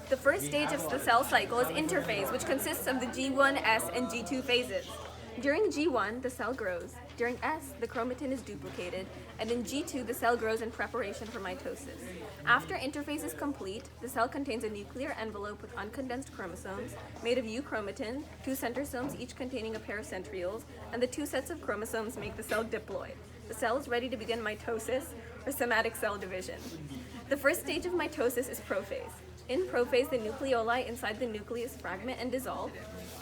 The first stage of the cell cycle is interphase, which consists of the G1, S, and G2 phases. During G1, the cell grows. During S, the chromatin is duplicated, and in G2, the cell grows in preparation for mitosis. After interphase is complete, the cell contains a nuclear envelope with uncondensed chromosomes made of euchromatin, 2 centrosomes each containing a pair of centrioles, and the 2 sets of chromosomes make the cell diploid. The cell is ready to begin mitosis, or somatic cell division. The first stage of mitosis is prophase. In prophase, the nucleoli inside the nucleus fragment and dissolve,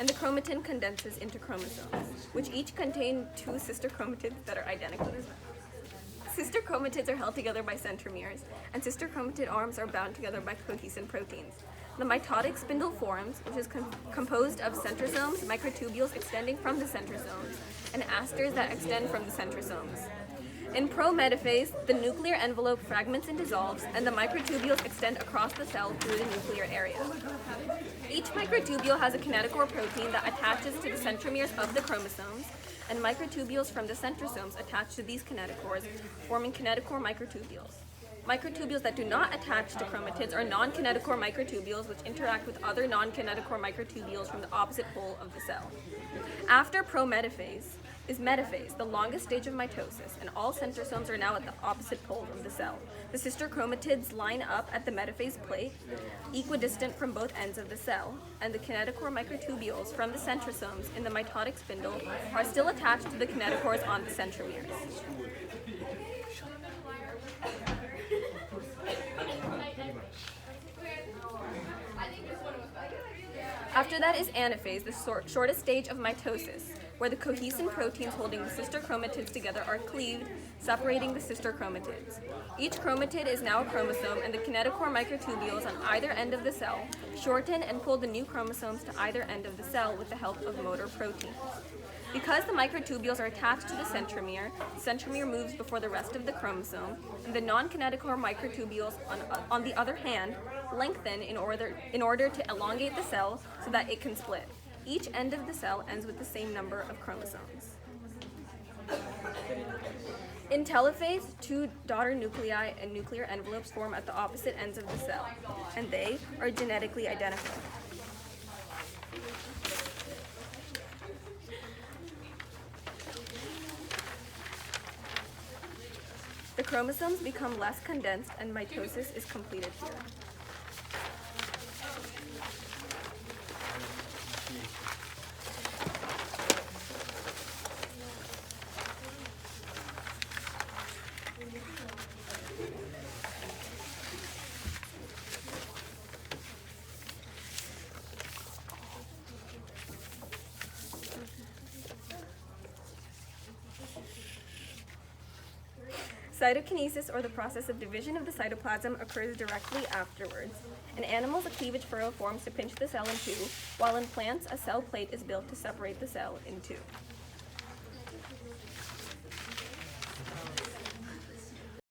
and the chromatin condenses into chromosomes, which each contain 2 sister chromatids that are identical. Sister chromatids are held together by centromeres, and sister chromatid arms are bound together by cohesin proteins. The mitotic spindle forms, which is composed of centrosomes, microtubules extending from the centrosomes, and asters that extend from the centrosomes. In prometaphase, the nuclear envelope fragments and dissolves, and the microtubules extend across the cell through the nuclear area. Each microtubule has a kinetochore protein that attaches to the centromeres of the chromosomes, and microtubules from the centrosomes attach to these kinetochores, forming kinetochore microtubules. Microtubules that do not attach to chromatids are non-kinetochore microtubules, which interact with other non-kinetochore microtubules from the opposite pole of the cell. After prometaphase is metaphase, the longest stage of mitosis, and all centrosomes are now at the opposite pole of the cell. The sister chromatids line up at the metaphase plate, equidistant from both ends of the cell, and the kinetochore microtubules from the centrosomes in the mitotic spindle are still attached to the kinetochores on the centromeres. After that is anaphase, the shortest stage of mitosis, where the cohesin proteins holding the sister chromatids together are cleaved, separating the sister chromatids. Each chromatid is now a chromosome, and the kinetochore microtubules on either end of the cell shorten and pull the new chromosomes to either end of the cell with the help of motor proteins. Because the microtubules are attached to the centromere moves before the rest of the chromosome, and the non-kinetochore microtubules, on the other hand, lengthen in order to elongate the cell so that it can split. Each end of the cell ends with the same number of chromosomes. In telophase, 2 daughter nuclei and nuclear envelopes form at the opposite ends of the cell, and they are genetically identical. The chromosomes become less condensed, and mitosis is completed here. Cytokinesis, or the process of division of the cytoplasm, occurs directly afterwards. In animals, a cleavage furrow forms to pinch the cell in two, while in plants, a cell plate is built to separate the cell in two.